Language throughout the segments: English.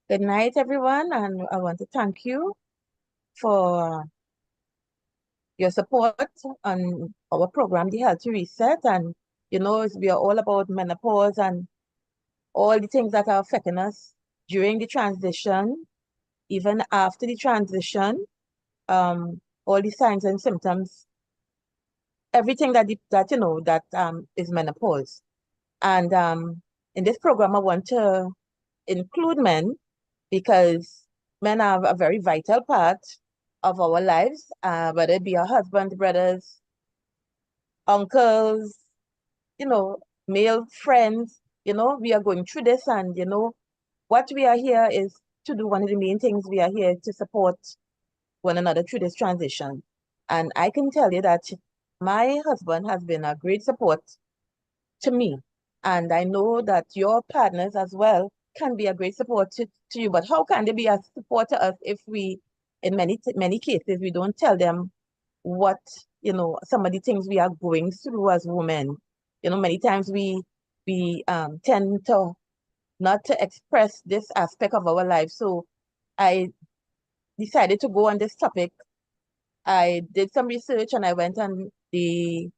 Good night, everyone, and I want to thank you for your support on our program, The Healthy Reset. And we are all about menopause and all the things that are affecting us during the transition, even after the transition, all the signs and symptoms, everything that is menopause. And in this program, I want to include men because men have a very vital part of our lives, whether it be our husbands, brothers, uncles, you know, male friends. We are going through this, and what we are here is to do one of the main things. We are here to support one another through this transition. And I can tell you that my husband has been a great support to me. And I know that your partners as well can be a great support to you. But how can they be a support to us if we, in many cases, we don't tell them what, some of the things we are going through as women. Many times we tend to not to express this aspect of our life. So I decided to go on this topic. I did some research and I went on the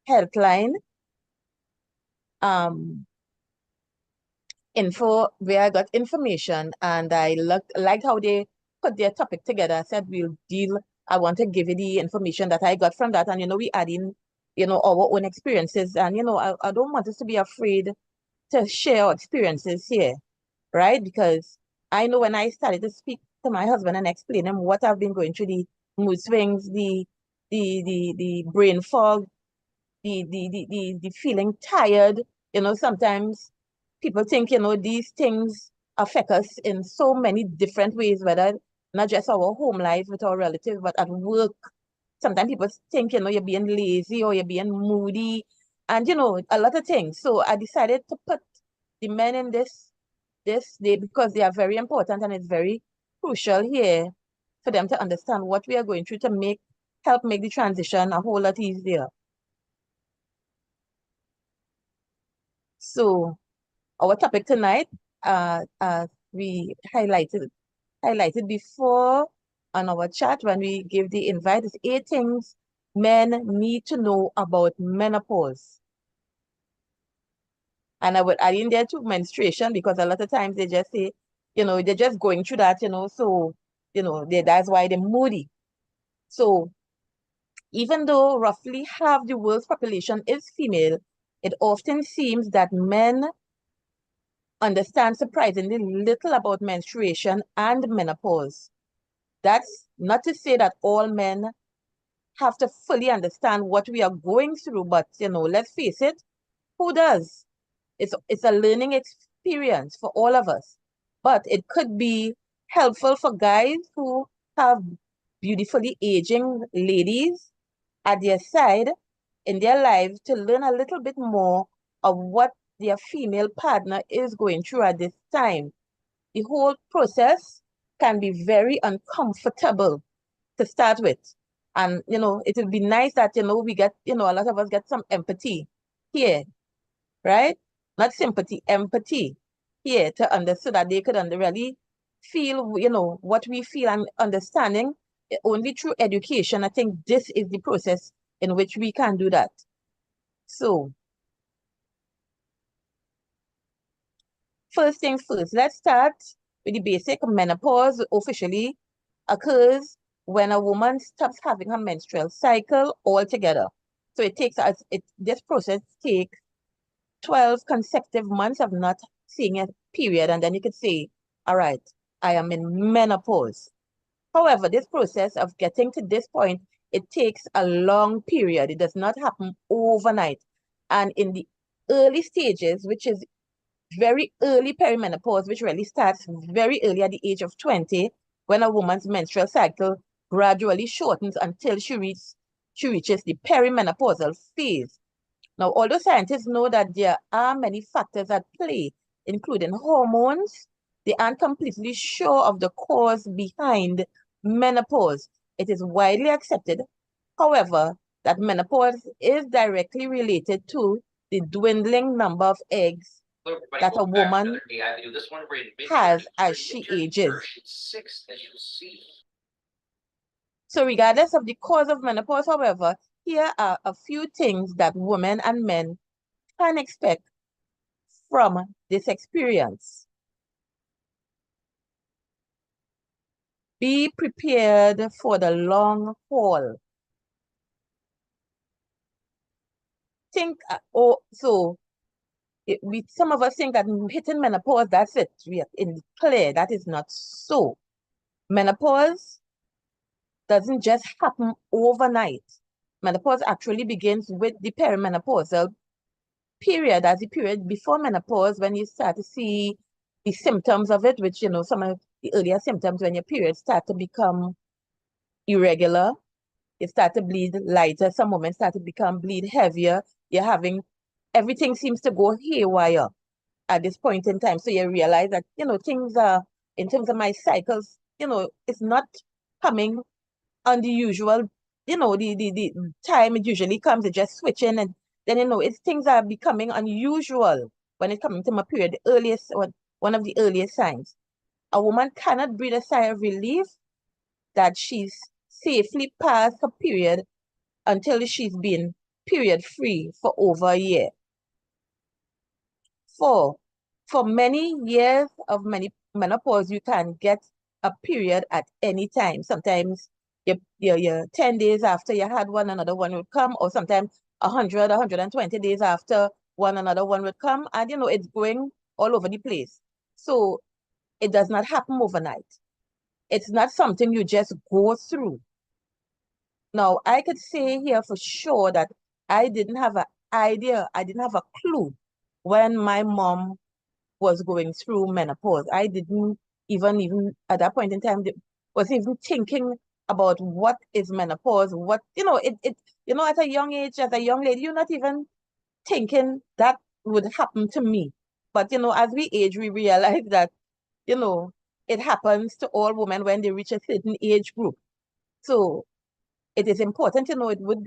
helpline um info where I got information and I liked how they put their topic together. I said we'll deal. I want to give you the information that I got from that, and we add in, our own experiences, and I don't want us to be afraid to share our experiences here, right? Because I know when I started to speak to my husband and explain him what I've been going through, the mood swings, the brain fog, the feeling tired. Sometimes people think, these things affect us in so many different ways, whether not just our home life with our relatives, but at work. Sometimes people think, you're being lazy or you're being moody and, a lot of things. So I decided to put the men in this day because they are very important and it's very crucial here for them to understand what we are going through to help make the transition a whole lot easier. So our topic tonight, we highlighted before on our chat when we gave the invite, is 8 things men need to know about menopause. And I would add in there too menstruation because a lot of times they just say, they're just going through that, so that's why they're moody. So even though roughly half the world's population is female, it often seems that men understand surprisingly little about menstruation and menopause. That's not to say that all men have to fully understand what we are going through, but let's face it, who does? It's a learning experience for all of us. But it could be helpful for guys who have beautifully aging ladies at their side in their lives to learn a little bit more of what their female partner is going through at this time. The whole process can be very uncomfortable to start with. And, it would be nice that, we get, a lot of us get some empathy here, right? Not sympathy, empathy here to so that they could really feel, what we feel and understanding only through education. I think this is the process in which we can do that. So, first things first, let's start with the basic. Menopause officially occurs when a woman stops having her menstrual cycle altogether. So this process takes 12 consecutive months of not seeing a period, and then you could say, all right, I am in menopause. However, this process of getting to this point, it takes a long period. It does not happen overnight. And in the early stages, which is very early perimenopause, which really starts very early at the age of 20, when a woman's menstrual cycle gradually shortens until she reaches the perimenopausal phase. Now, although scientists know that there are many factors at play, including hormones, they aren't completely sure of the cause behind menopause. It is widely accepted, however, that menopause is directly related to the dwindling number of eggs that a woman has as she ages. So regardless of the cause of menopause, however, here are a few things that women and men can expect from this experience. Be prepared for the long haul. Think, some of us think that hitting menopause, that's it. We are in clear. That is not so. Menopause doesn't just happen overnight. Menopause actually begins with the perimenopausal period, as the period before menopause, when you start to see the symptoms of it, which, some of the earlier symptoms when your periods start to become irregular, you start to bleed lighter, some women start to bleed heavier, everything seems to go haywire at this point in time. So you realize that, things are, in terms of my cycles, it's not coming on the usual, the time it usually comes, it just switching, and then, things are becoming unusual when it comes to my period. The earliest, one of the earliest signs. A woman cannot breathe a sigh of relief that she's safely past her period until she's been period free for over a year. 4, for many years of menopause, you can get a period at any time. Sometimes you're 10 days after you had one, another one would come, or sometimes 100, 120 days after one, another one would come, and it's going all over the place. So it does not happen overnight. It's not something you just go through. Now, I could say here for sure that I didn't have an idea, I didn't have a clue when my mom was going through menopause. I didn't even at that point in time was even thinking about what is menopause, what, at a young age, as a young lady, you're not even thinking that would happen to me. But, as we age, we realize that, it happens to all women when they reach a certain age group. So it is important,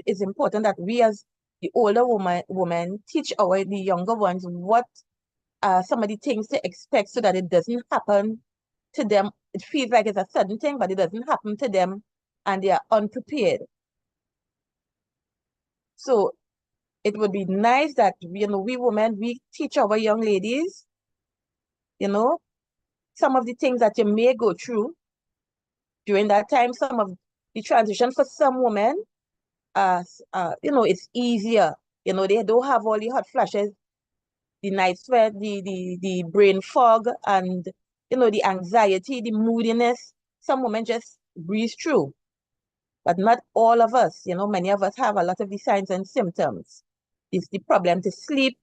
it's important that we as the older women teach the younger ones what some of the things to expect so that it doesn't happen to them. It feels like it's a sudden thing, but it doesn't happen to them and they are unprepared. So it would be nice that, we women, we teach our young ladies, some of the things that you may go through during that time. Some of the transition for some women, it's easier. They don't have all the hot flashes, the night sweat, the brain fog, and, the anxiety, the moodiness. Some women just breeze through, but not all of us. Many of us have a lot of the signs and symptoms. It's the problem to sleep,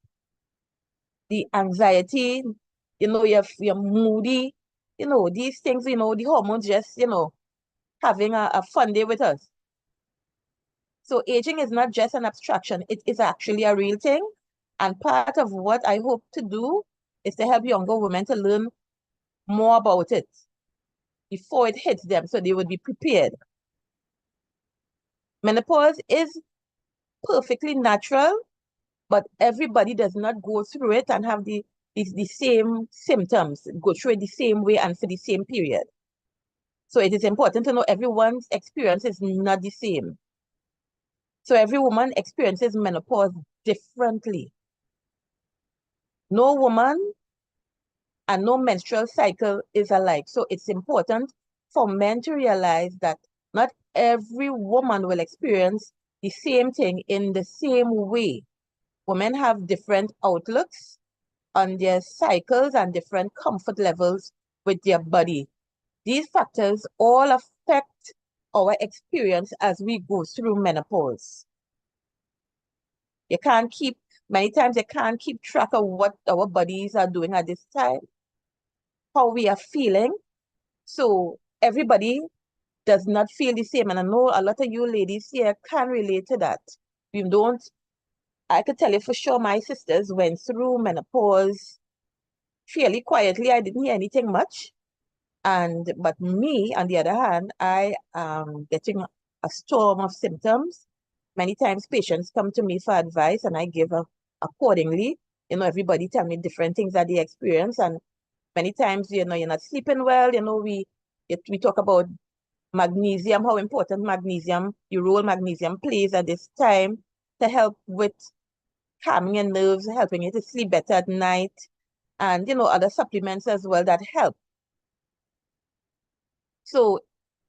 the anxiety, you're moody, these things, the hormones just, having a fun day with us. So aging is not just an abstraction, it is actually a real thing. And part of what I hope to do is to help younger women to learn more about it before it hits them so they would be prepared. Menopause is perfectly natural, but everybody does not go through it and have the same symptoms, go through it the same way and for the same period. So it is important to know everyone's experience is not the same. So every woman experiences menopause differently. No woman and no menstrual cycle is alike. So it's important for men to realize that not every woman will experience the same thing in the same way. Women have different outlooks on their cycles and different comfort levels with their body. These factors all affect our experience as we go through menopause. Many times you can't keep track of what our bodies are doing at this time, how we are feeling. So everybody does not feel the same. And I know a lot of you ladies here can relate to that. I could tell you for sure my sisters went through menopause fairly quietly. I didn't hear anything much. But me, on the other hand, I am getting a storm of symptoms. Many times patients come to me for advice and I give accordingly. everybody tell me different things that they experience, and many times, you're not sleeping well. We talk about magnesium, how important magnesium, the role magnesium plays at this time to help with calming your nerves, helping you to sleep better at night, and other supplements as well that help. So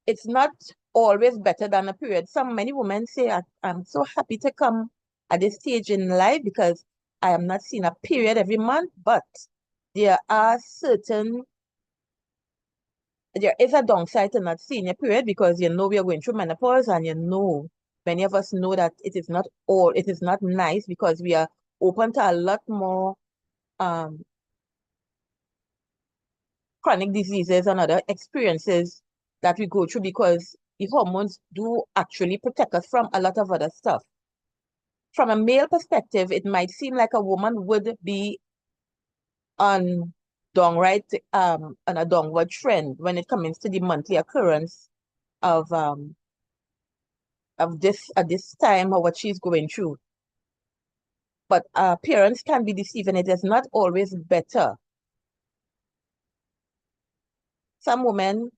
it's not always better than a period. Many women say, I'm so happy to come at this stage in life because I am not seeing a period every month, but there are there is a downside to not seeing a period because we are going through menopause, and many of us know that it is not nice because we are open to a lot more um chronic diseases and other experiences that we go through because the hormones do actually protect us from a lot of other stuff. From a male perspective, it might seem like a woman would be on on a downward trend when it comes to the monthly occurrence of this at this time or what she's going through. But parents can be deceiving. It is not always better. Some women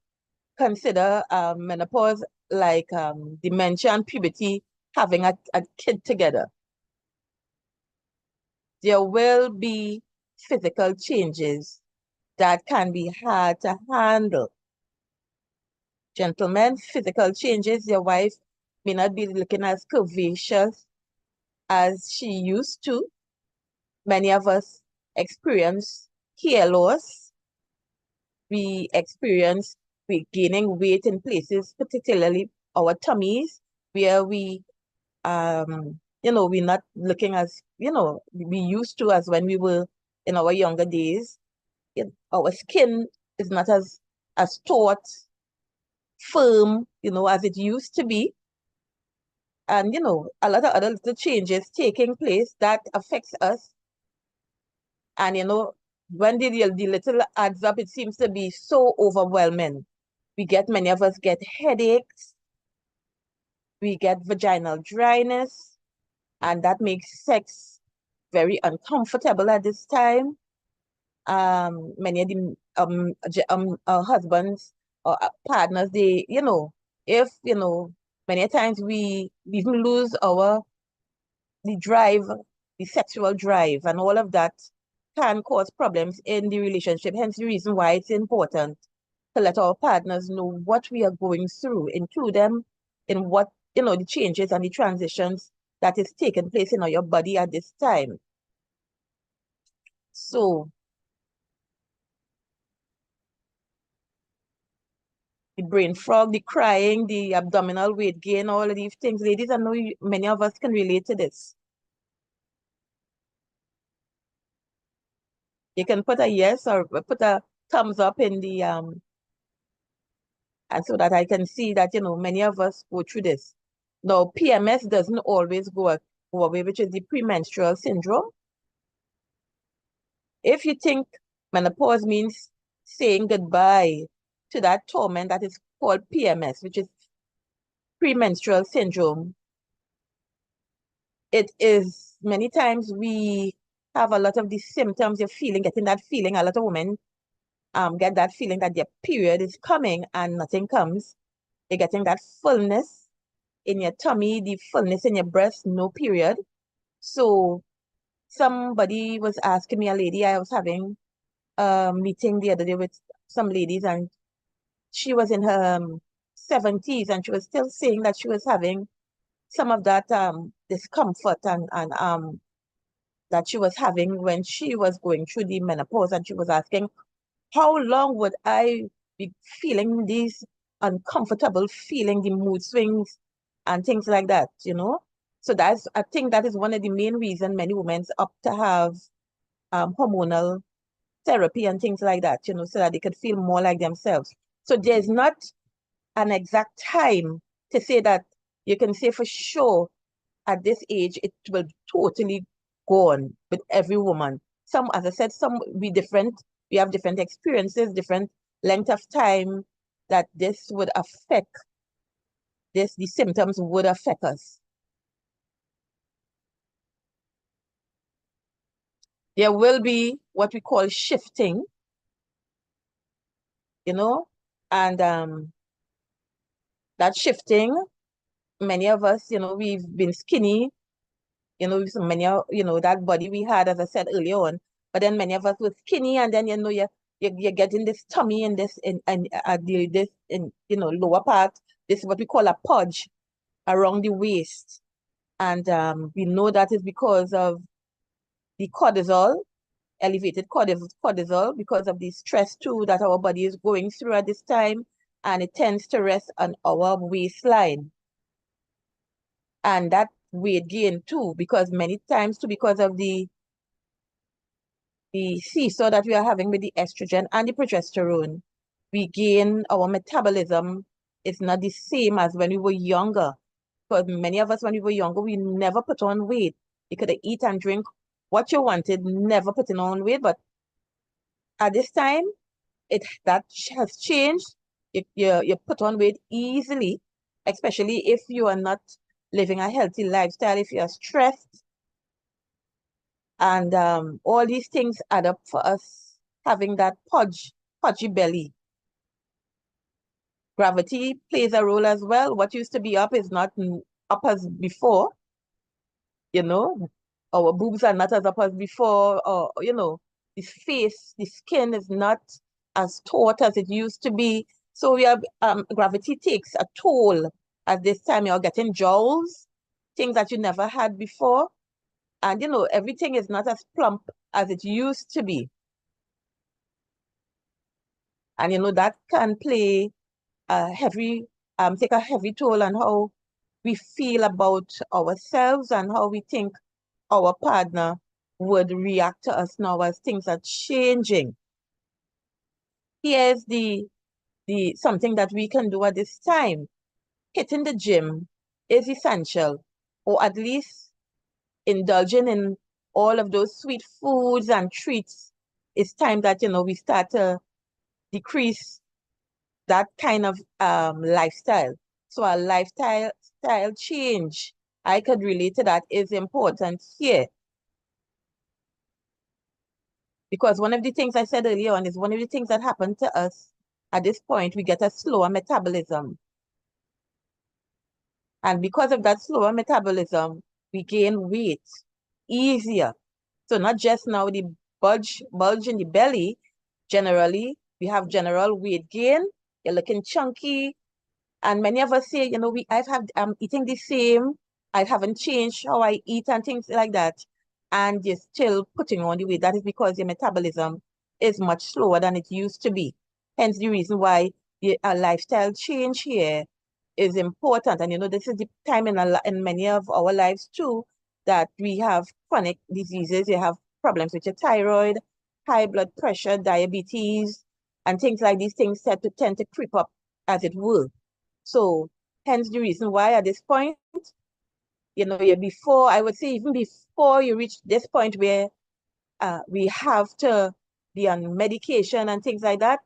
consider menopause like dementia and puberty having a kid together. There will be physical changes that can be hard to handle. Gentlemen, physical changes, your wife may not be looking as curvaceous as she used to. Many of us experience hair loss. We gaining weight in places, particularly our tummies, where we're not looking as, we used to as when we were in our younger days. Our skin is not as taut, firm, as it used to be. And, a lot of other little changes taking place that affects us. And, when the little adds up, it seems to be so overwhelming. Many of us get headaches, we get vaginal dryness, and that makes sex very uncomfortable at this time. Many of the husbands or partners, if, many times we even lose the drive, the sexual drive, and all of that can cause problems in the relationship. Hence the reason why it's important to let our partners know what we are going through, include them in what, the changes and the transitions that is taking place in your body at this time. So the brain fog, the crying, the abdominal weight gain, all of these things, ladies, I know many of us can relate to this. You can put a yes or put a thumbs up in the and so that I can see that many of us go through this. Now, PMS doesn't always go away, which is the premenstrual syndrome. If you think menopause means saying goodbye to that torment that is called PMS, which is premenstrual syndrome, it is many times we have a lot of these symptoms, getting that feeling. A lot of women get that feeling that their period is coming and nothing comes. You're getting that fullness in your tummy, the fullness in your breast, no period. So somebody was asking me, a lady, I was having a meeting the other day with some ladies, and she was in her 70s, and she was still saying that she was having some of that discomfort and that she was having when she was going through the menopause, and she was asking, how long would I be feeling these uncomfortable feeling, the mood swings and things like that, So I think that is one of the main reasons many women opt to have hormonal therapy and things like that, so that they could feel more like themselves. So there's not an exact time to say that you can say for sure at this age it will totally go on with every woman. Some, as I said, some be different. We have different experiences, different length of time that this would affect the symptoms would affect us. there will be what we call shifting, you know, and that shifting, many of us, we've been skinny, that body we had, as I said earlier on, but then many of us were skinny, and then, you're getting this tummy and this, this, in, lower part, this is what we call a pudge around the waist. And we know that is because of the cortisol, elevated cortisol, because of the stress too that our body is going through at this time, and it tends to rest on our waistline. And that weight gain too, because many times too, because of the seesaw that we are having with the estrogen and the progesterone, we gain, our metabolism is not the same as when we were younger. Because many of us, when we were younger, we never put on weight. You could eat and drink what you wanted, never putting on weight. But at this time, that has changed. You put on weight easily, especially if you are not living a healthy lifestyle, if you are stressed. And all these things add up for us having that pudgy belly. Gravity plays a role as well. What used to be up is not up as before, you know. Our boobs are not as up as before, or, the face, the skin is not as taut as it used to be. So we have, gravity takes a toll. At this time, you're getting jowls, things that you never had before. And, everything is not as plump as it used to be. And, that can play a heavy, take a heavy toll on how we feel about ourselves and how we think our partner would react to us now as things are changing. Here's the something that we can do at this time. Hitting the gym is essential, or at least indulging in all of those sweet foods and treats. It's time that, we start to decrease that kind of lifestyle. So a lifestyle style change, I could relate to that, is important here. Because one of the things I said earlier on is one of the things that happen to us at this point, we get a slower metabolism. And because of that slower metabolism, we gain weight easier. So not just now the bulge in the belly, generally, we have general weight gain. You're looking chunky. And many of us say, I'm eating the same. I haven't changed how I eat and things like that. And you're still putting on the weight. That is because your metabolism is much slower than it used to be. Hence the reason why a lifestyle change here is important. And this is the time in many of our lives too that we have chronic diseases. You have problems with your thyroid, high blood pressure, diabetes, and things like these things tend to creep up, as it will. So hence the reason why at this point, I would say even before you reach this point where we have to be on medication and things like that,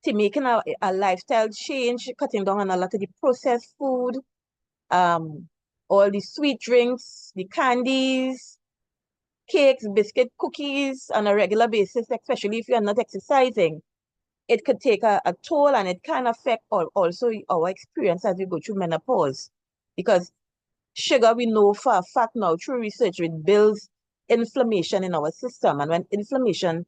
to making a lifestyle change, cutting down on a lot of the processed food, all the sweet drinks, the candies, cakes, biscuit, cookies on a regular basis, especially if you're not exercising. It could take a toll, and it can affect also our experience as we go through menopause. Because sugar, we know for a fact now through research, it builds inflammation in our system. And when inflammation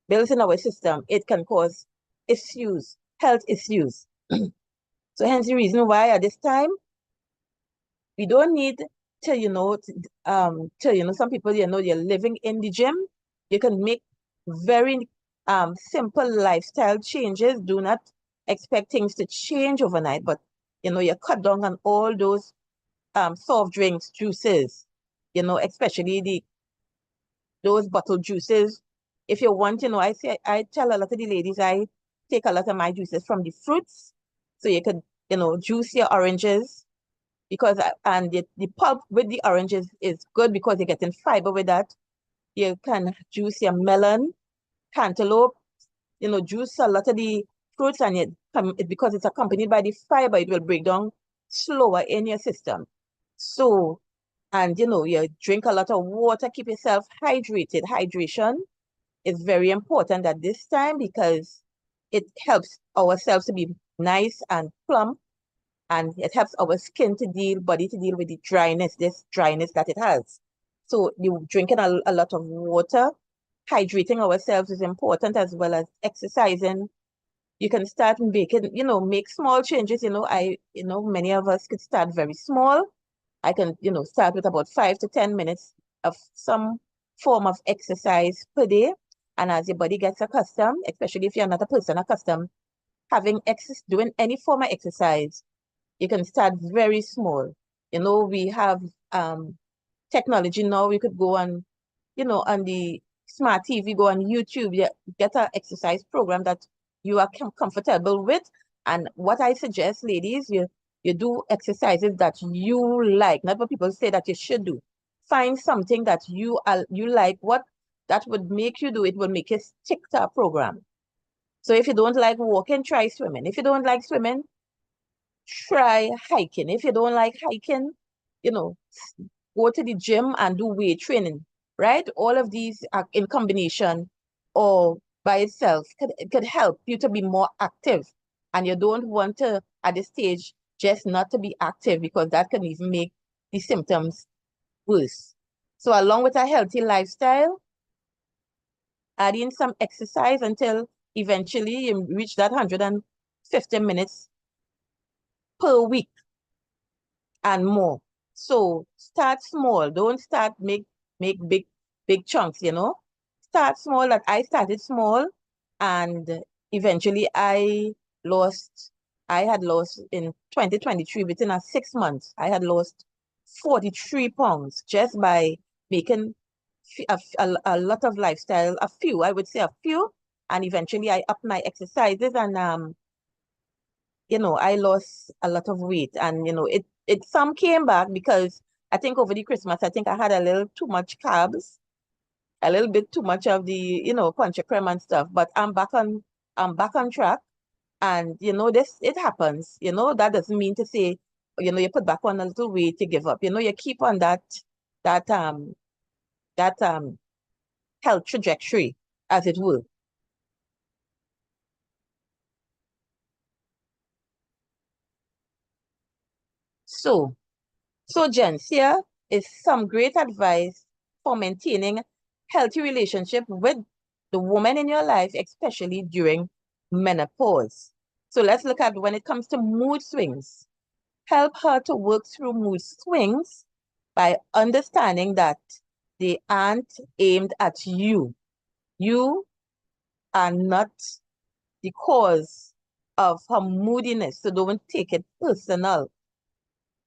builds in our system, it can cause issues, health issues. So hence the reason why at this time, we don't need to, some people, they're living in the gym. You can make very simple lifestyle changes. Do not expect things to change overnight, but, you cut down on all those soft drinks, juices, especially those bottled juices. If you want, I tell a lot of the ladies, I take a lot of my juices from the fruits. So you could, juice your oranges, because and the pulp with the oranges is good because you're getting fiber with that. You can juice your melon, cantaloupe, juice a lot of the fruits, and because it's accompanied by the fiber, it will break down slower in your system. So and you drink a lot of water, keep yourself hydrated. Hydration is very important at this time because it helps our cells to be nice and plump, and it helps our body to deal with the dryness, this dryness that it has. So you drinking a lot of water, hydrating ourselves is important, as well as exercising. You can start making, make small changes. Many of us could start very small. I can, start with about 5 to 10 minutes of some form of exercise per day. And as your body gets accustomed, especially if you're not a person accustomed doing any form of exercise, you can start very small. We have technology now. We could go on, on the smart TV, go on YouTube, get an exercise program that you are comfortable with. And what I suggest, ladies, you do exercises that you like, not what people say that you should do. Find something that you like. What that would make you do, it will make you stick to a program. So if you don't like walking, try swimming. If you don't like swimming, try hiking. If you don't like hiking, go to the gym and do weight training, right? All of these are in combination or by itself could help you to be more active. And you don't want to, at this stage, just not to be active, because that can even make the symptoms worse. So along with a healthy lifestyle, add in some exercise until eventually you reach that 150 minutes per week and more. So start small. Don't start make big chunks, Start small. That I started small, and eventually I had lost in 2023, within a 6 months, I had lost 43 pounds just by making a lot of lifestyle, I would say a few, and eventually I upped my exercises, and I lost a lot of weight, and it some came back because I think over the Christmas, I think I had a little too much carbs, a little bit too much of the, punch cream and stuff. But I'm back on track, and this it happens. That doesn't mean to say, you put back on a little weight, you give up. You keep on that um that health trajectory, as it were. So. So, gents, here is some great advice for maintaining healthy relationship with the woman in your life, especially during menopause. So let's look at when it comes to mood swings. Help her to work through mood swings by understanding that they aren't aimed at you. You are not the cause of her moodiness, so don't take it personal.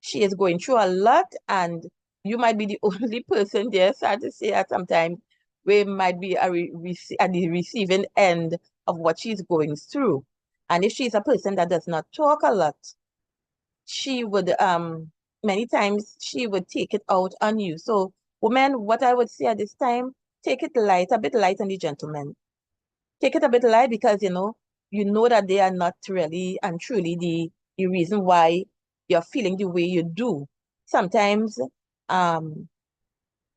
She is going through a lot, and you might be the only person there, sad to say, at some time we might be at the receiving end of what she's going through. And if she's a person that does not talk a lot, she would many times she would take it out on you. So women, what I would say at this time, take it light, a bit light on the gentlemen. Take it a bit light, because you know that they are not really and truly the reason why you're feeling the way you do. Sometimes um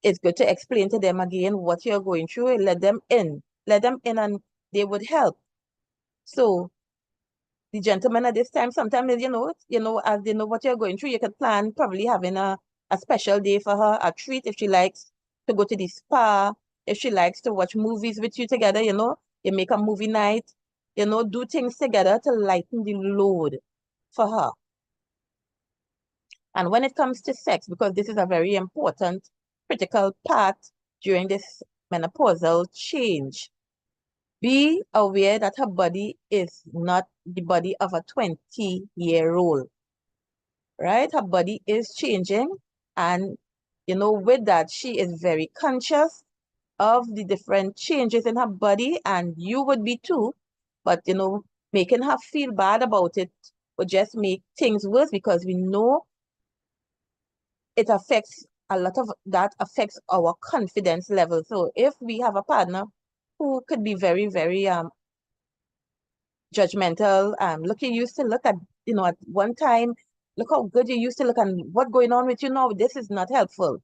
it's good to explain to them again what you're going through. Let them in, and they would help. So the gentleman at this time, sometimes, as they know what you're going through, you could plan probably having a special day for her, a treat, if she likes to go to the spa, if she likes to watch movies with you together, you make a movie night, do things together to lighten the load for her. And when it comes to sex, because this is a very important, critical part during this menopausal change, be aware that her body is not the body of a 20-year-old, right? Her body is changing. And, with that, she is very conscious of the different changes in her body, and you would be too. But, making her feel bad about it would just make things worse, because we know it affects a lot of that affects our confidence level. So if we have a partner who could be very, very judgmental, used to look at, at one time Look how good you used to look and what's going on with you now. This is not helpful.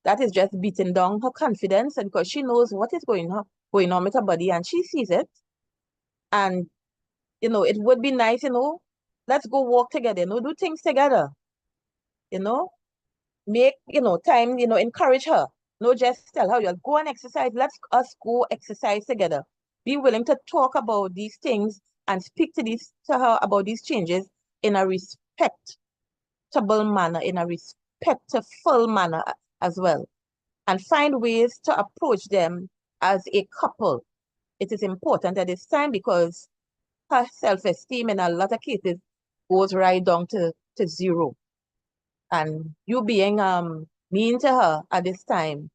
That is just beating down her confidence, and because she knows what is going on with her body and she sees it. And it would be nice, let's go walk together, do things together, you know, make, time, encourage her. No, just tell her, you'll go and exercise. Let's us go exercise together. Be willing to talk about these things and speak to her about these changes in a respectable manner, in a respectful manner as well. And find ways to approach them as a couple. It is important at this time because her self-esteem in a lot of cases goes right down to zero. And you being mean to her at this time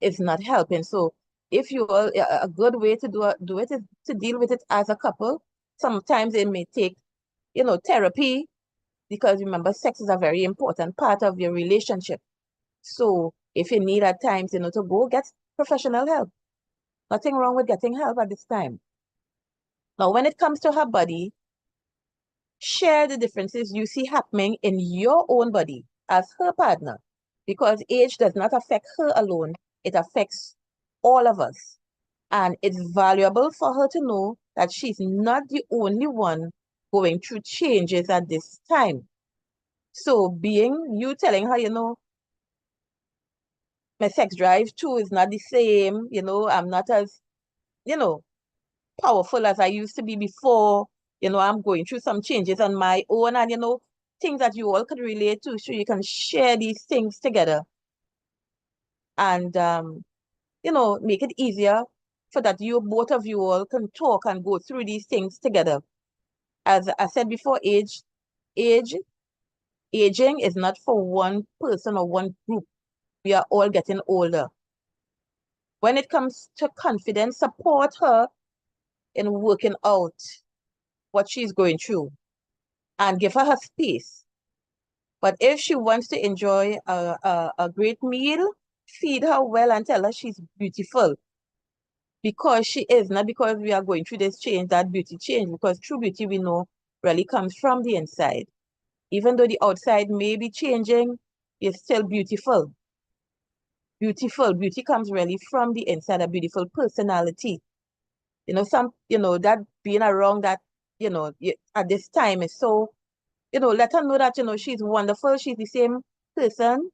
is not helping. So if you are a good way to do it is to deal with it as a couple. Sometimes it may take, therapy, because remember, sex is a very important part of your relationship. So if you need at times, to go get professional help. Nothing wrong with getting help at this time. Now, when it comes to her body, share the differences you see happening in your own body as her partner, because age does not affect her alone, it affects all of us. And it's valuable for her to know that she's not the only one going through changes at this time. So, being you telling her, my sex drive too is not the same, I'm not as, you know, powerful as I used to be before. I'm going through some changes on my own, and things that you all could relate to, so you can share these things together and make it easier for that you both of you all can talk and go through these things together. As I said before, age aging is not for one person or one group. We are all getting older. When it comes to confidence, support her in working out what she's going through and give her space. But if she wants to enjoy a great meal, feed her well and tell her she's beautiful because she is, not because we are going through this change, that beauty change, because true beauty we know really comes from the inside. Even though the outside may be changing, you're still beautiful. Beautiful. Beauty comes really from the inside, a beautiful personality. That being around that, at this time is so, let her know that, she's wonderful. She's the same person.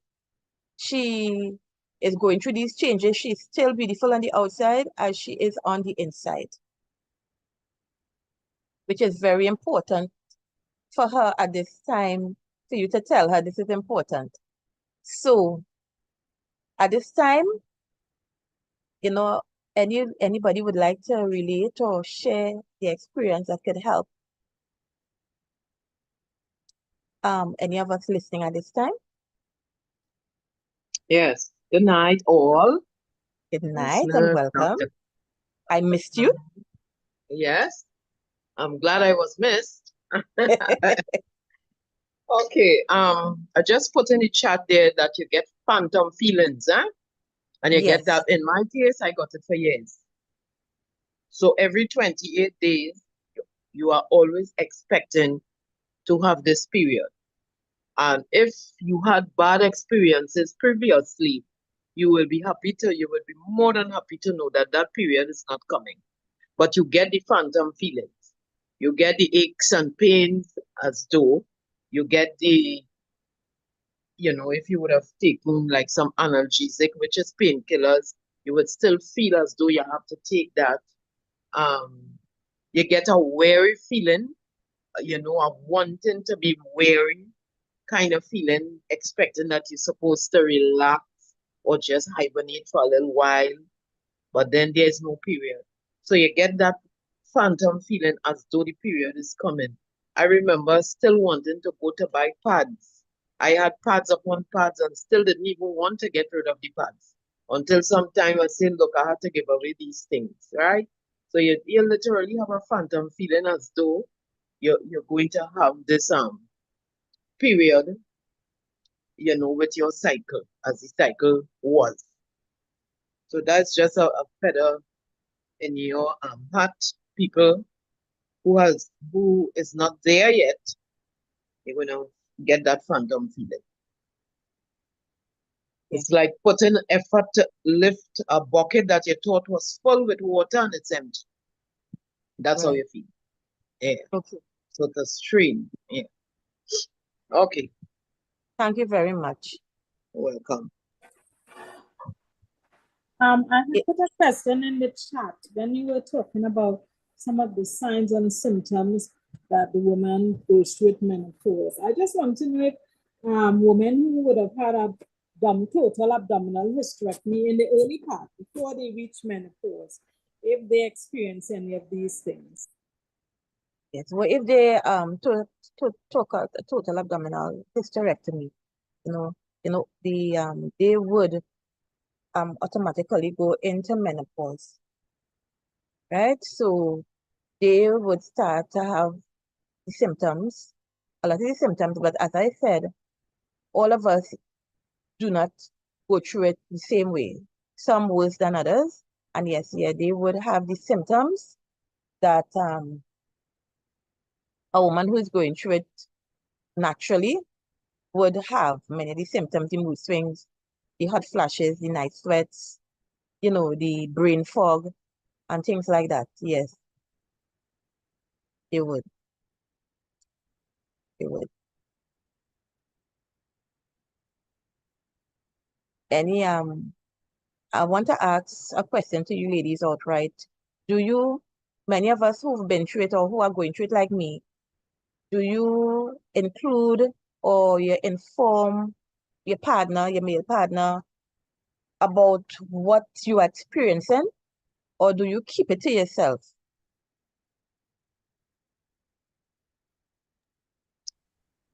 She is going through these changes. She's still beautiful on the outside as she is on the inside, which is very important for her at this time, for you to tell her this is important. So at this time, you know, anybody would like to relate or share the experience that could help any of us listening at this time? Yes. Good night, all Good night and listeners, welcome. Dr. I missed you. Yes, I'm glad I was missed. Okay, I just put in the chat there that you get phantom feelings, huh? And you get that. Yes. In my case, I got it for years. So every 28 days, you are always expecting to have this period. And if you had bad experiences previously, you will be more than happy to know that that period is not coming. But you get the phantom feelings. You get the aches and pains as though you get if you would have taken like some analgesic, which is painkillers, you would still feel as though you have to take that. Um, you get a weary feeling, of wanting to be weary kind of feeling, expecting that you're supposed to relax or just hibernate for a little while, but then there's no period. So you get that phantom feeling as though the period is coming. I remember still wanting to go to buy pads. I had pads upon pads and still didn't even want to get rid of the pads until sometime I said, look, I had to give away these things, right? So you literally have a phantom feeling as though you're going to have this period, with your cycle as the cycle was. So that's just a feather in your hat. People who is not there yet, they're gonna get that phantom feeling. Okay. It's like putting effort to lift a bucket that you thought was full with water and it's empty. That's how Right. you feel. Yeah. Okay. So the strain. Yeah. Okay. Thank you very much. Welcome. I It, had put a question in the chat when you were talking about some of the signs and symptoms that the woman goes through with menopause. I just want to know if women who would have had a total abdominal hysterectomy in the early part before they reach menopause, if they experience any of these things. yes. Well, if they took out a total abdominal hysterectomy, you know, they would automatically go into menopause, right? So they would start to have the symptoms, a lot of the symptoms, but as I said, all of us do not go through it the same way. Some worse than others. And yes, yeah, they would have the symptoms that a woman who is going through it naturally would have many of the symptoms, the mood swings, the hot flashes, the night sweats, the brain fog and things like that. Yes, they would. They would. Any I want to ask a question to you ladies outright. Do you, many of us who've been through it or who are going through it like me, do you include or you inform your partner, your male partner, about what you are experiencing, or do you keep it to yourself?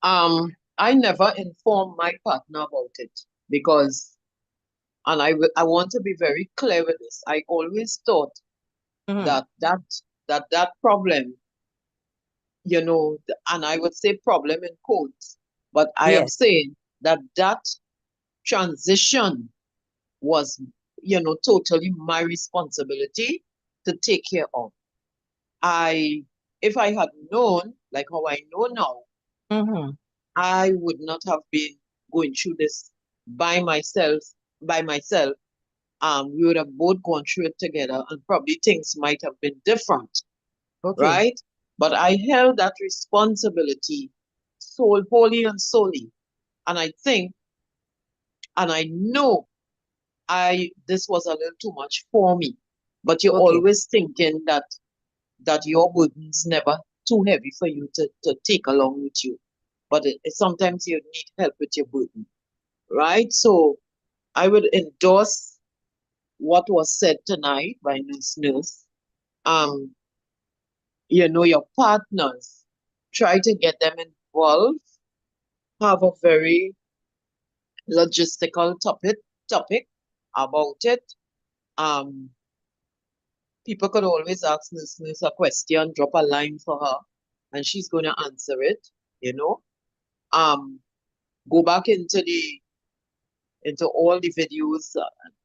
I never inform my partner about it because, and I want to be very clear with this. I always thought Mm-hmm. that problem, and I would say problem in quotes, but I am Yes. saying that transition was, totally my responsibility to take care of. If I had known, like how I know now, Mm-hmm. I would not have been going through this by myself, by myself. We would have both gone through it together and probably things might have been different, Okay. right? But I held that responsibility wholly and solely. And I think, and I know this was a little too much for me. But you're Okay. always thinking that your burden's never too heavy for you to take along with you. But sometimes you need help with your burden, right? So I would endorse what was said tonight by Nurse. Um, your partners, try to get them involved, have a very logistical topic about it. Um, People could always ask Nurse a question, drop a line for her, and she's going to answer it, you know. Um, Go back into all the videos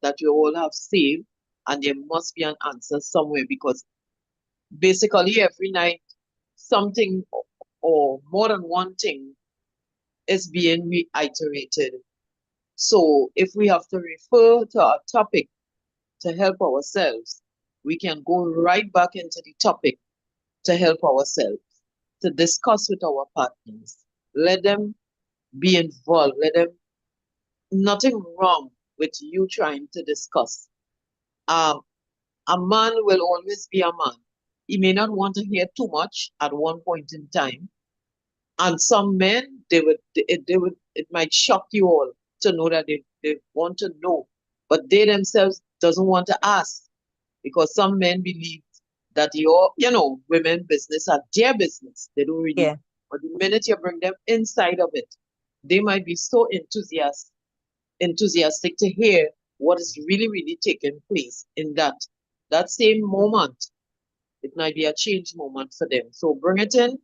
that you all have saved, and there must be an answer somewhere because basically every night something or more than one thing is being reiterated. So if we have to refer to a topic to help ourselves, we can go right back into the topic to help ourselves, to discuss with our partners. Let them be involved. Nothing wrong with you trying to discuss. Um, a man will always be a man. He may not want to hear too much at one point in time. And some men, it might shock you all to know that they want to know, but they themselves doesn't want to ask because some men believe that women business are their business. They don't really, Yeah. but the minute you bring them inside of it, they might be so enthusiastic to hear what is really, really taking place in that same moment. It might be a change moment for them. So bring it in.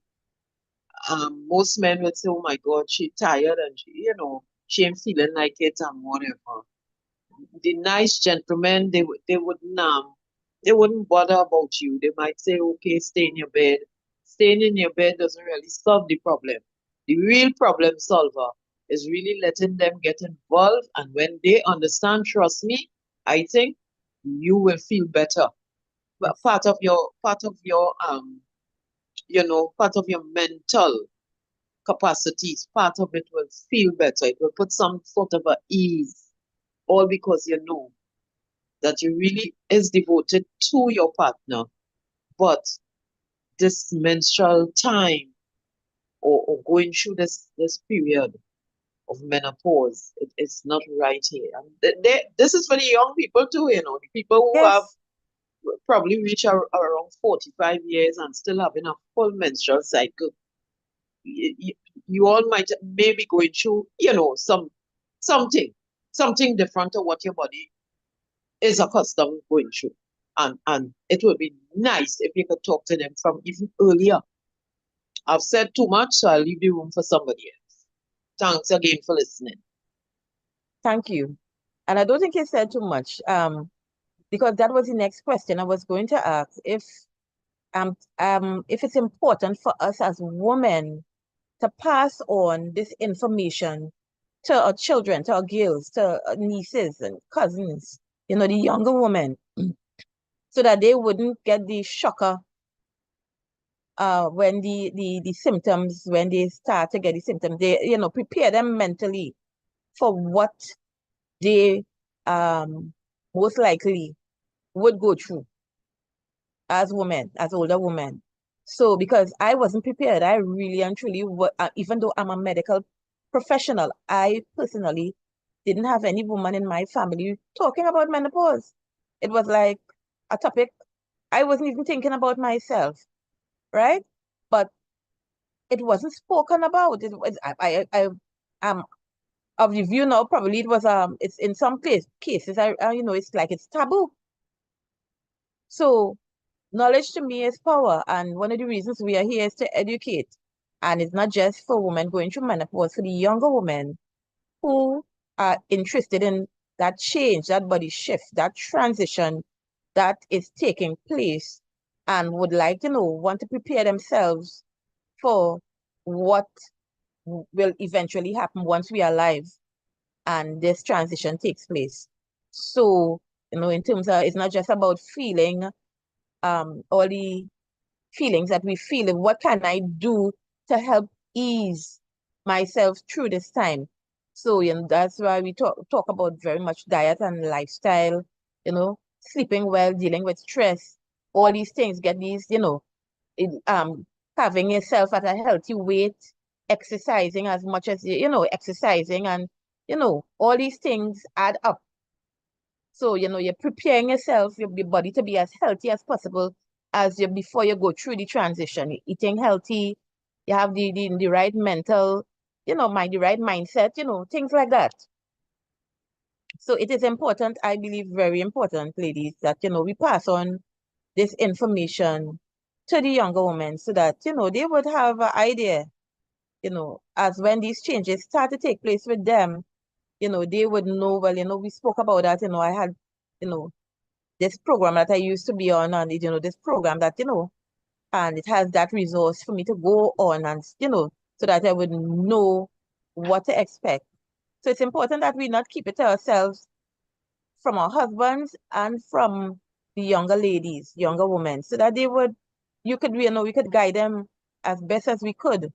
Most men would say, "Oh my God, she tired and she ain't feeling like it and whatever." The nice gentlemen, they wouldn't bother about you. They might say, "Okay, stay in your bed." Staying in your bed doesn't really solve the problem. The real problem solver is really letting them get involved. And when they understand, trust me, I think you will feel better. But Yes. part of your mental capacities, part of it will feel better. It will put some sort of a ease, all because you know that you really is devoted to your partner. But this menstrual time or going through this period of menopause, it's not right here. And this is for the young people too, the people who have Yes. probably reached around 45 years and still having a full menstrual cycle. You, you all might maybe going through, something, something different to what your body is accustomed going through. And it would be nice if you could talk to them from even earlier. I've said too much, so I'll leave the room for somebody else. Thanks again for listening. Thank you. And I don't think you said too much. Because that was the next question I was going to ask. If it's important for us as women to pass on this information to our children, to our girls, to our nieces and cousins, the younger women, so that they wouldn't get the shocker when the symptoms, when they start to get the symptoms, they, prepare them mentally for what they most likely would go through as women, as older women. So because I wasn't prepared, I really and truly, even though I'm a medical professional, I personally didn't have any woman in my family talking about menopause. It was like a topic I wasn't even thinking about myself, right? But it wasn't spoken about. It was I am of the view now. Probably it was it's in some cases it's like it's taboo. So knowledge to me is power, and one of the reasons we are here is to educate. And it's not just for women going through menopause, for the younger women who are interested in that change, that body shift, that transition that is taking place, and would like, want to prepare themselves for what will eventually happen once we are alive and this transition takes place. So, in terms of, it's not just about feeling all the feelings that we feel, and what can I do to help ease myself through this time. So, that's why we talk about very much diet and lifestyle, sleeping well, dealing with stress, all these things, get these, having yourself at a healthy weight, exercising as much as exercising, and all these things add up. So, you're preparing yourself, your body to be as healthy as possible as you before you go through the transition. You're eating healthy, you have the right mental, the right mindset, things like that. So it is important, I believe, very important, ladies, that, we pass on this information to the younger women so that, they would have an idea, as when these changes start to take place with them, they would know, well, we spoke about that, I had, you know, this program that I used to be on, and this program that, and it has that resource for me to go on, and, so that I would know what to expect. So it's important that we not keep it to ourselves, from our husbands and from the younger ladies, younger women, so that we could guide them as best as we could,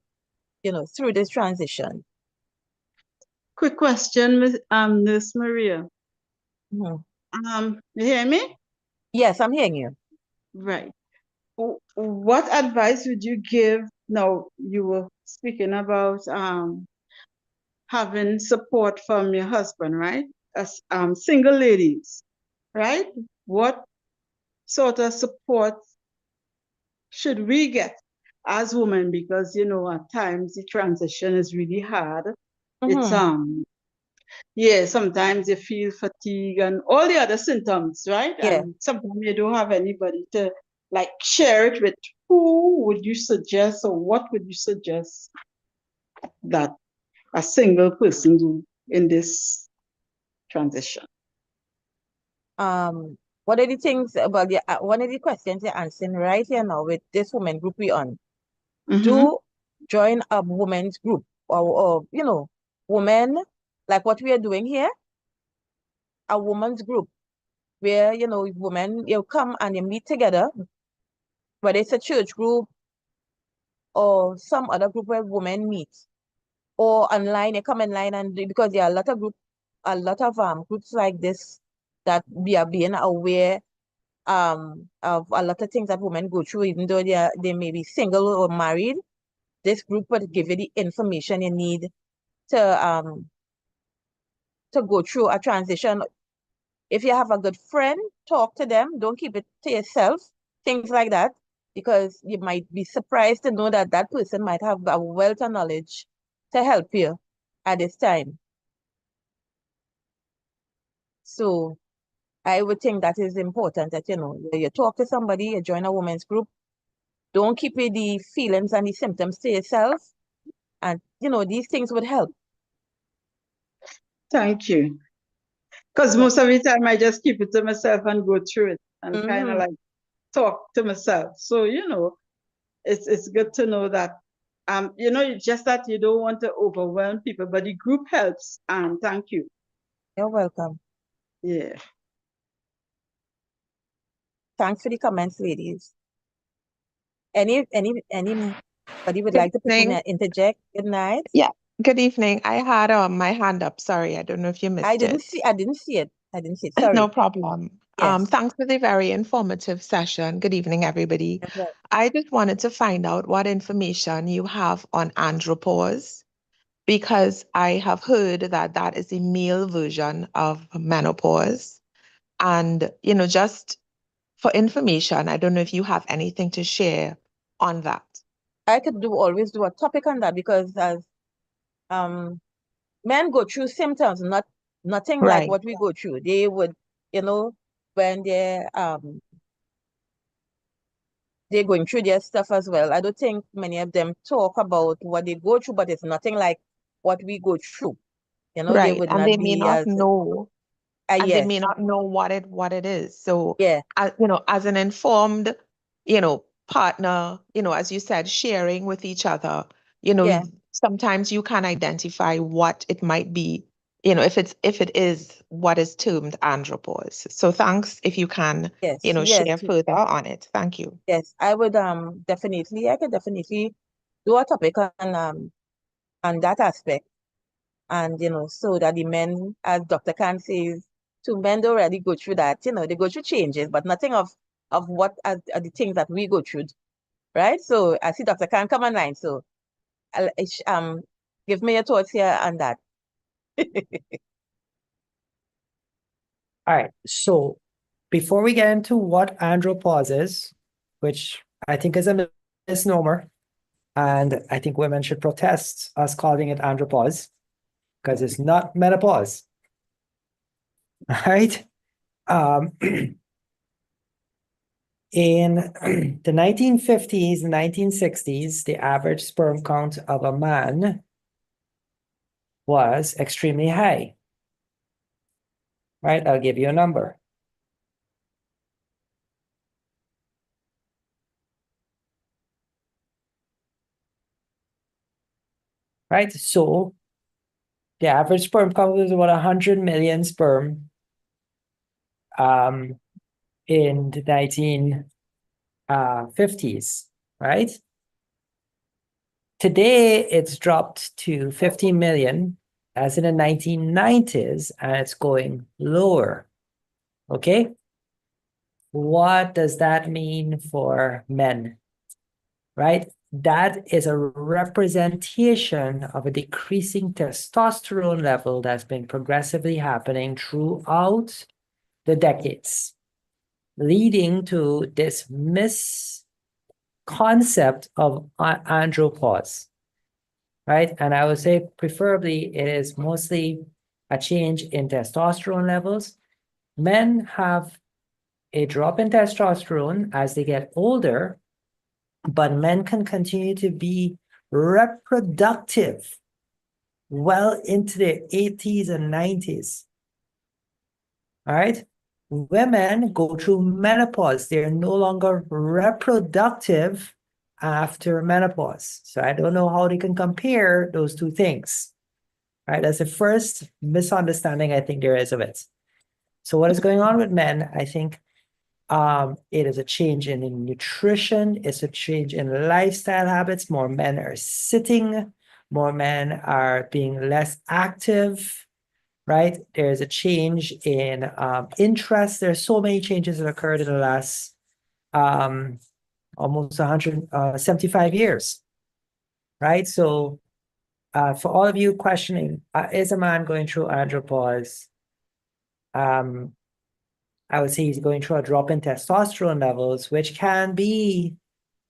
through this transition. Quick question, Miss Maria. Mhm. You hear me? Yes, I'm hearing you. Right. What advice would you give? Now, you were speaking about having support from your husband, right? As single ladies, right? What sort of support should we get as women? Because at times the transition is really hard. It's Mm-hmm. yeah, sometimes you feel fatigue and all the other symptoms, right? Yeah. And sometimes you don't have anybody to like share it with. Who would you suggest, or what would you suggest that a single person do in this transition? One of the things about one of the questions you're answering right here now with this woman group we on. Mm-hmm. Do join a women's group or women, like what we are doing here, a women's group where, women, you come and you meet together, whether it's a church group or some other group where women meet, or online, you come online and because there are a lot of groups like this that we are being aware of a lot of things that women go through, even though they may be single or married. This group would give you the information you need to go through a transition. If you have a good friend, talk to them. Don't keep it to yourself. Things like that, because you might be surprised to know that that person might have a wealth of knowledge to help you at this time. So I would think that is important that, you talk to somebody, you join a women's group. Don't keep the feelings and the symptoms to yourself. And, these things would help. Thank you. Because most of the time I just keep it to myself and go through it and kind of like talk to myself. So, it's good to know that, just that you don't want to overwhelm people, but the group helps. And thank you. You're welcome. Yeah. Thanks for the comments, ladies. Anybody would like to interject? Good night. Yeah. Good evening. I had my hand up. Sorry, I don't know if you missed I it. didn't see it. Sorry. No problem. Yes. Thanks for the very informative session. Good evening, everybody. Okay. I just wanted to find out what information you have on andropause, because I have heard that that is a male version of menopause. And, just for information, I don't know if you have anything to share on that. I could always do a topic on that, because as men go through symptoms, nothing like Right. what we go through. They would, when they're going through their stuff as well. I don't think many of them talk about what they go through, but it's nothing like what we go through. They Right. would And not they may be not as know, and they yes, may not know what it is. So, yeah, as an informed, partner, as you said, sharing with each other, yeah, sometimes you can identify what it might be, if it is what is termed andropause. So thanks if you can, yes, share further on it. Thank you. yes. I could definitely do a topic on that aspect. And, so that the men, as Dr. Khan says, two men don't really go through that. They go through changes, but nothing of what are the things that we go through, right? So I see Dr. Khan come online. So give me your thoughts here on that. All right. So before we get into what andropause is, which I think is a misnomer, and I think women should protest us calling it andropause, because it's not menopause. All right. In the 1950s and 1960s, the average sperm count of a man was extremely high. Right? I'll give you a number. Right? So the average sperm count was about 100 million sperm in the 1950s, right? Today, it's dropped to 50 million, as in the 1990s, and it's going lower, okay? What does that mean for men, right? That is a representation of a decreasing testosterone level that's been progressively happening throughout the decades, leading to this misconcept of andropause, right? And I would say preferably it is mostly a change in testosterone levels. Men have a drop in testosterone as they get older, but men can continue to be reproductive well into their 80s and 90s. All right? Women go through menopause. They're no longer reproductive after menopause. So I don't know how they can compare those two things, right? That's the first misunderstanding I think there is of it. So what is going on with men? I think it is a change in nutrition. It's a change in lifestyle habits. More men are sitting. More men are being less active, right? There's a change in interest. There's so many changes that occurred in the last almost 175 years, right? So for all of you questioning, is a man going through andropause? I would say he's going through a drop in testosterone levels, which can be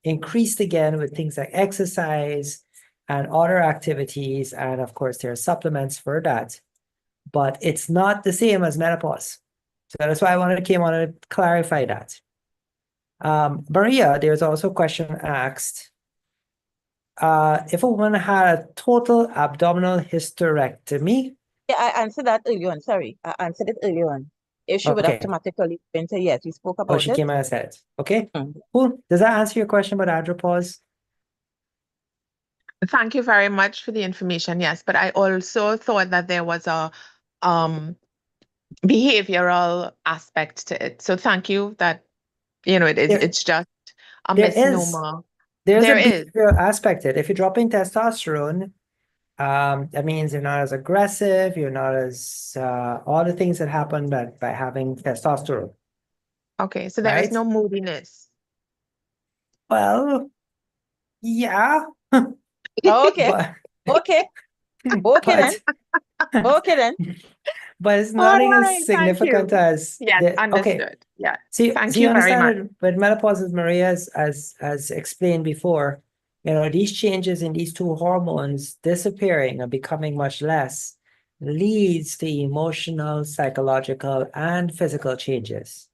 increased again with things like exercise and other activities. And of course, there are supplements for that. But it's not the same as menopause. So that's why I came on to clarify that. Maria, there's also a question asked. If a woman had a total abdominal hysterectomy. Yeah, I answered that earlier on. Sorry, I answered it earlier on. If she would Okay. automatically enter, yes, we spoke Oh, about she it. came out and said it. Okay, Mm. cool. Does that answer your question about andropause? Thank you very much for the information. Yes, but I also thought that there was a behavioral aspect to it. So thank you that, it's just a There is. misnomer. There's There a is. behavioral aspect to it. If you're dropping testosterone, that means you're not as aggressive, you're not as all the things that happen by having testosterone. Okay, so there is Right? no moodiness. Well, yeah. Okay. But, Okay. Okay then. Okay then. but it's All nothing right, as thank significant you. as Yes, okay. understood. Yeah. See, Thank you you very understand much. it with menopause, as Maria as explained before, these changes in these two hormones disappearing and becoming much less leads to emotional, psychological, and physical changes,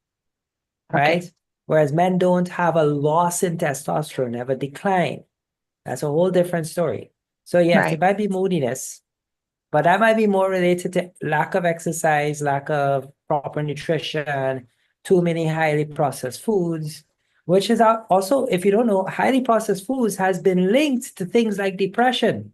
right? Okay. Whereas men don't have a loss in testosterone, they have a decline. That's a whole different story. So yes, there Right. might be moodiness, but that might be more related to lack of exercise, lack of proper nutrition, too many highly processed foods, which is also, if you don't know, highly processed foods has been linked to things like depression,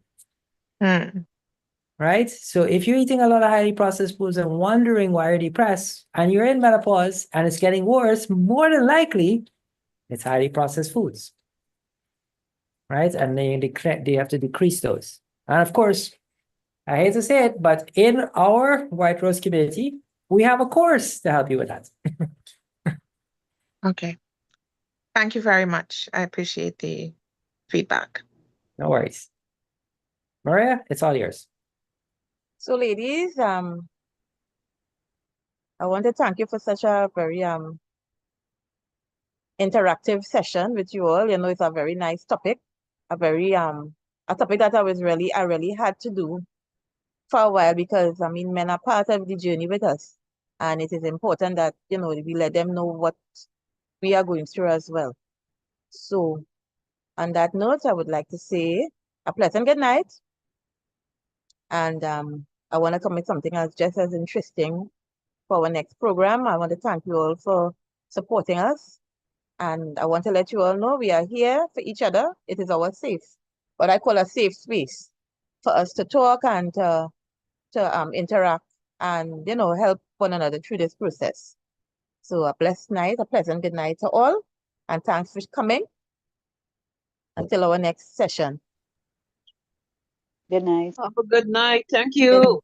right? So if you're eating a lot of highly processed foods and wondering why you're depressed and you're in menopause and it's getting worse, more than likely, it's highly processed foods, right? And then you have to decrease those. And of course, I hate to say it, but in our White Rose community, we have a course to help you with that. Okay. Thank you very much. I appreciate the feedback. No worries. Maria, it's all yours. So ladies, I want to thank you for such a very interactive session with you all. It's a very nice topic, a very a topic that I really had to do for a while, because men are part of the journey with us, and it is important that we let them know what we are going through as well. So on that note, I would like to say a pleasant good night, and I want to come with something else just as interesting for our next program. I want to thank you all for supporting us. And I want to let you all know we are here for each other. It is our what I call a safe space for us to talk and to interact and, help one another through this process. So a blessed night, a pleasant good night to all. And thanks for coming. Until our next session. Good night. Have a good night. Thank you.